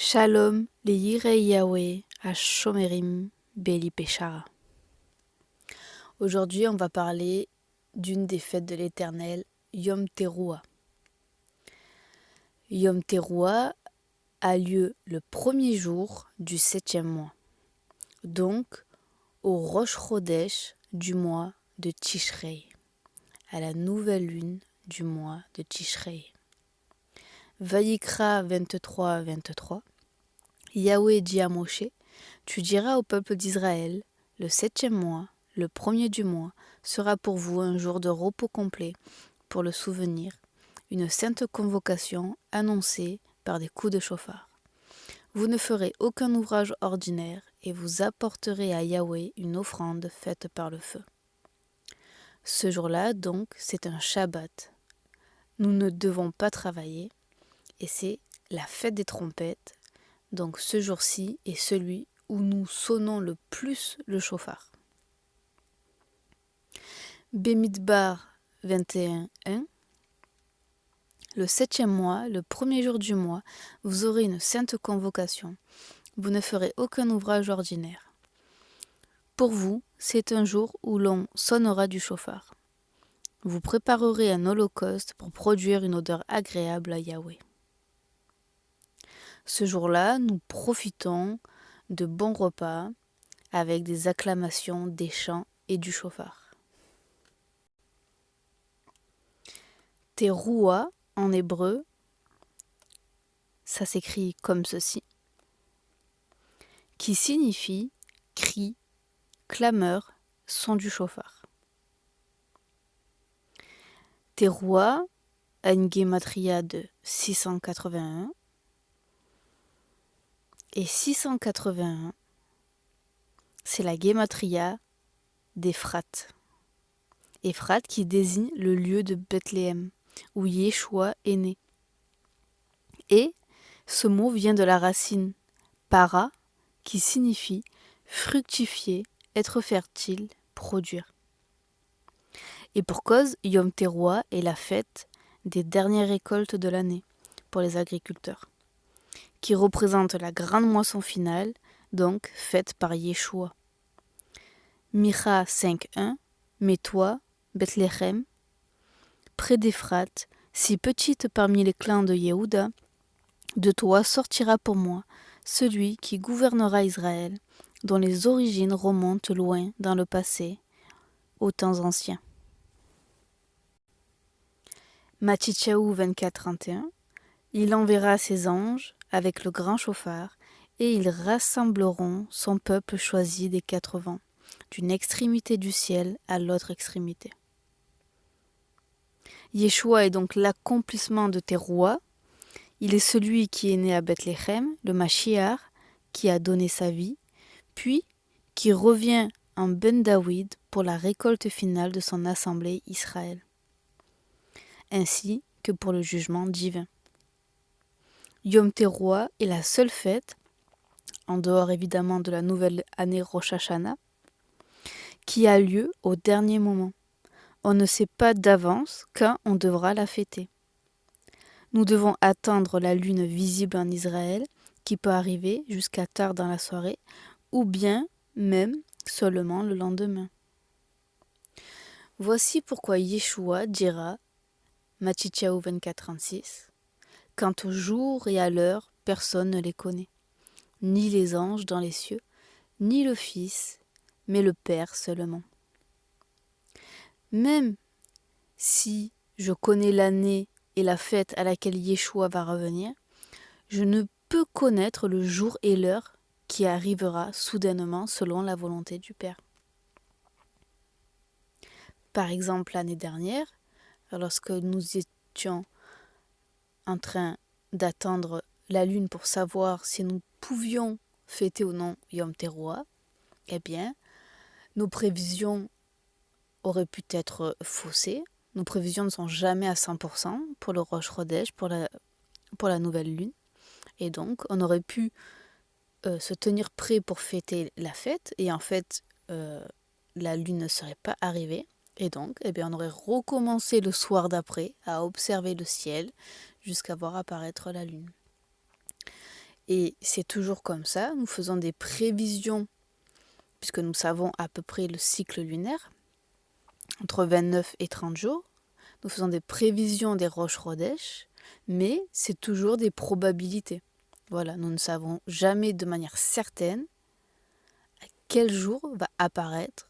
Shalom leyirei Yahweh Hashomerim Beli Peshara. Aujourd'hui, on va parler d'une des fêtes de l'Éternel, Yom Teruah. Yom Teruah a lieu le premier jour du 7e mois, donc au Rosh Chodesh du mois de Tishrei, à la nouvelle lune du mois de Tishrei. Vayikra 23-23. Yahweh dit à Moshe, tu diras au peuple d'Israël, le 7e mois, le premier du mois, sera pour vous un jour de repos complet, pour le souvenir, une sainte convocation annoncée par des coups de chauffard. Vous ne ferez aucun ouvrage ordinaire et vous apporterez à Yahweh une offrande faite par le feu. Ce jour-là, donc, c'est un Shabbat. Nous ne devons pas travailler et c'est la fête des trompettes. Donc ce jour-ci est celui où nous sonnons le plus le chauffard. Bemidbar 21:1. Le 7e mois, le premier jour du mois, vous aurez une sainte convocation. Vous ne ferez aucun ouvrage ordinaire. Pour vous, c'est un jour où l'on sonnera du chauffard. Vous préparerez un holocauste pour produire une odeur agréable à Yahweh. Ce jour-là, nous profitons de bons repas avec des acclamations, des chants et du chauffard. Teruah, en hébreu, ça s'écrit comme ceci, qui signifie cri, clameur, son du chauffard. Teruah a une guématria de 681 et 681, c'est la guématria d'Éphrate. Éphrate qui désigne le lieu de Bethléem, où Yeshua est né. Et ce mot vient de la racine para, qui signifie fructifier, être fertile, produire. Et pour cause, Yom Teruah est la fête des dernières récoltes de l'année pour les agriculteurs, qui représente la grande moisson finale, donc faite par Yeshua. Micha 5:1, mais toi, Bethléem, près d'Éphrate, si petite parmi les clans de Yehuda, de toi sortira pour moi celui qui gouvernera Israël, dont les origines remontent loin dans le passé, aux temps anciens. Mattityahu 24:31. Il enverra ses anges avec le grand chauffard, et ils rassembleront son peuple choisi des 4 vents, d'une extrémité du ciel à l'autre extrémité. Yeshua est donc l'accomplissement de Teruah. Il est celui qui est né à Bethléem, le Mashiach, qui a donné sa vie, puis qui revient en Ben David pour la récolte finale de son assemblée Israël, ainsi que pour le jugement divin. Yom Teruah est la seule fête, en dehors évidemment de la nouvelle année Rosh Hashanah, qui a lieu au dernier moment. On ne sait pas d'avance quand on devra la fêter. Nous devons attendre la lune visible en Israël, qui peut arriver jusqu'à tard dans la soirée, ou bien même seulement le lendemain. Voici pourquoi Yeshua dira, Mattityahu 24:36, quant au jour et à l'heure, personne ne les connaît, ni les anges dans les cieux, ni le Fils, mais le Père seulement. Même si je connais l'année et la fête à laquelle Yeshua va revenir, je ne peux connaître le jour et l'heure qui arrivera soudainement selon la volonté du Père. Par exemple, l'année dernière, lorsque nous étions en train d'attendre la lune pour savoir si nous pouvions fêter ou non Yom Teruah, eh bien, nos prévisions auraient pu être faussées. Nos prévisions ne sont jamais à 100% pour le Rosh Chodesh, pour la nouvelle lune. Et donc, on aurait pu se tenir prêt pour fêter la fête, et en fait, la lune ne serait pas arrivée. Et donc, eh bien, on aurait recommencé le soir d'après à observer le ciel jusqu'à voir apparaître la lune. Et c'est toujours comme ça, nous faisons des prévisions, puisque nous savons à peu près le cycle lunaire, entre 29 et 30 jours. Nous faisons des prévisions des Rosh Chodesh, mais c'est toujours des probabilités. Voilà, nous ne savons jamais de manière certaine à quel jour va apparaître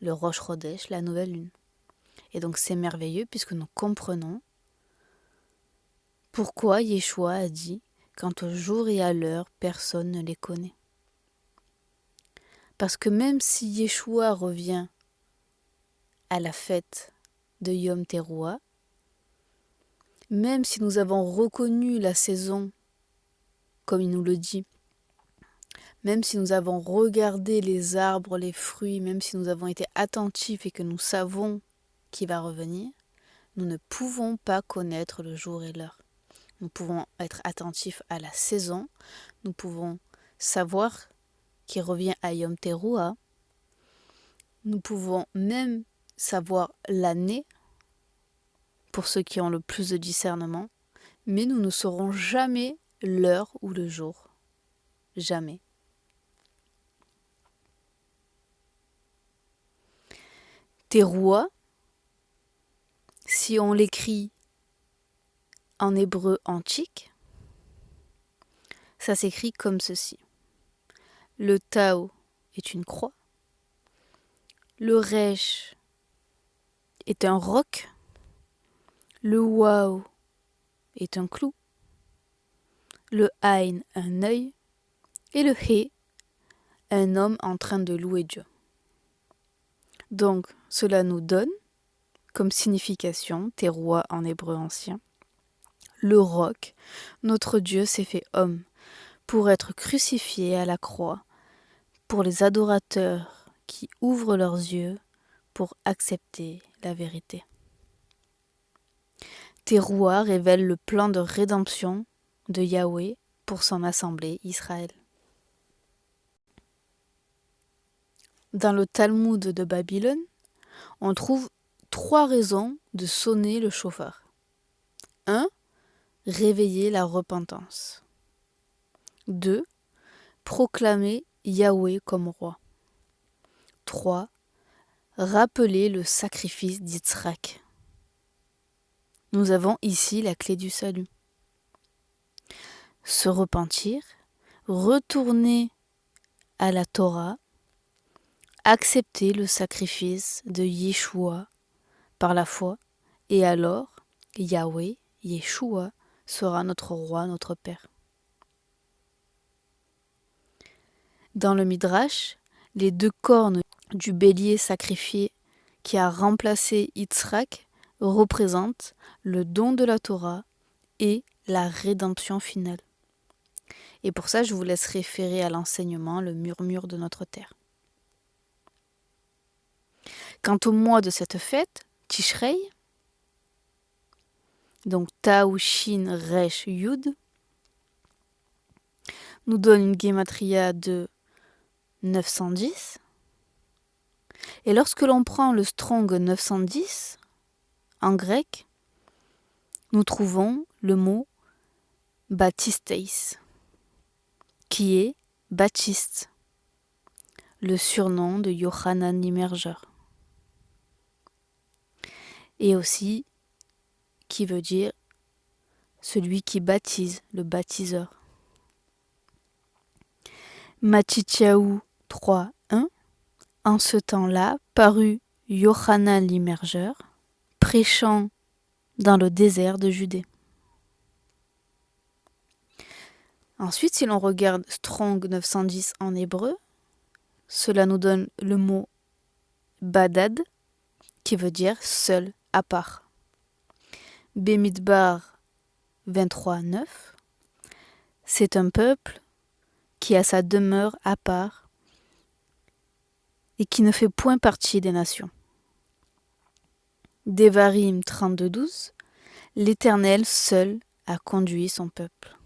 le Rosh Chodesh, la nouvelle lune. Et donc c'est merveilleux puisque nous comprenons pourquoi Yeshua a dit « Quant au jour et à l'heure, personne ne les connaît ». Parce que même si Yeshua revient à la fête de Yom Teruah, même si nous avons reconnu la saison, comme il nous le dit, même si nous avons regardé les arbres, les fruits, même si nous avons été attentifs et que nous savons qu'il va revenir, nous ne pouvons pas connaître le jour et l'heure. Nous pouvons être attentifs à la saison, nous pouvons savoir qu'il revient à Yom Teruah, nous pouvons même savoir l'année, pour ceux qui ont le plus de discernement, mais nous ne saurons jamais l'heure ou le jour. Jamais. Teruah, si on l'écrit en hébreu antique, ça s'écrit comme ceci. Le Tao est une croix. Le Resh est un roc. Le Waw est un clou. Le Ain, un œil. Et le He, un homme en train de louer Dieu. Donc, cela nous donne comme signification, Teruah en hébreu ancien, le roc, notre Dieu s'est fait homme pour être crucifié à la croix, pour les adorateurs qui ouvrent leurs yeux pour accepter la vérité. Teruah révèle le plan de rédemption de Yahweh pour son assemblée Israël. Dans le Talmud de Babylone, on trouve 3 raisons de sonner le chauffard. 1. Réveiller la repentance. 2. Proclamer Yahweh comme roi. 3. Rappeler le sacrifice d'Yitzhak. Nous avons ici la clé du salut. Se repentir, retourner à la Torah, accepter le sacrifice de Yeshua par la foi, et alors Yahweh, Yeshua, sera notre roi, notre Père. Dans le Midrash, les 2 cornes du bélier sacrifié qui a remplacé Yitzhak représentent le don de la Torah et la rédemption finale. Et pour ça, je vous laisse référer à l'enseignement, le murmure de notre terre. Quant au mois de cette fête, Tishrei, donc Tau, Shin, Resh, Yud, nous donne une gematria de 910. Et lorsque l'on prend le Strong 910, en grec, nous trouvons le mot Baptisteis, qui est Baptiste, le surnom de Yochanan l'immergeur. Et aussi, qui veut dire celui qui baptise, le baptiseur. Mattityahu 3.1. En ce temps-là, parut Yochanan l'immergeur, prêchant dans le désert de Judée. Ensuite, si l'on regarde Strong 910 en hébreu, cela nous donne le mot Badad, qui veut dire seul, à part. Bemidbar 23.9, c'est un peuple qui a sa demeure à part et qui ne fait point partie des nations. Devarim 32.12, l'Éternel seul a conduit son peuple.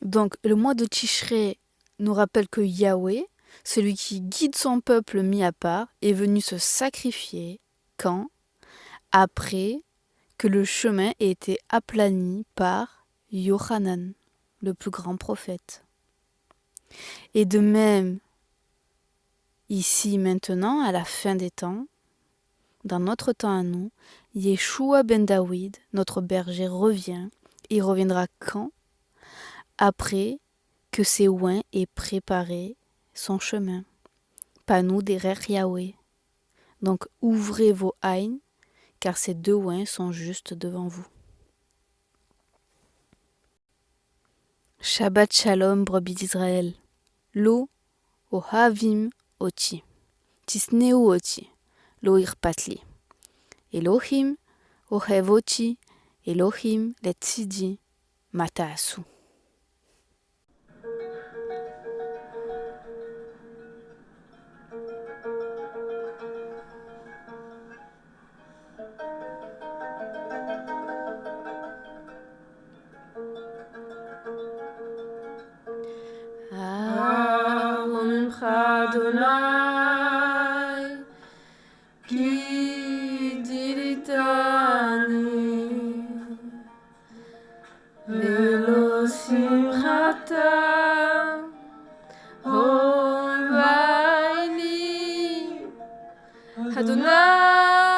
Donc le mois de Tishrei nous rappelle que Yahweh, celui qui guide son peuple mis à part, est venu se sacrifier quand? Après que le chemin ait été aplani par Yochanan, le plus grand prophète. Et de même, ici, maintenant, à la fin des temps, dans notre temps à nous, Yeshua ben David, notre berger, revient. Il reviendra quand? Après que ses oins aient préparé son chemin. Panou derrière Yahweh. Donc ouvrez vos haïns, car ces deux oins sont juste devant vous. Shabbat Shalom, brebis d'Israël. Lo ohavim oti. Tisneu oti. Lo irpatli. Elohim ohev oti. Elohim letzidi mataasu. Adonai, ki diritani, velo simchata, hovaini, Adonai.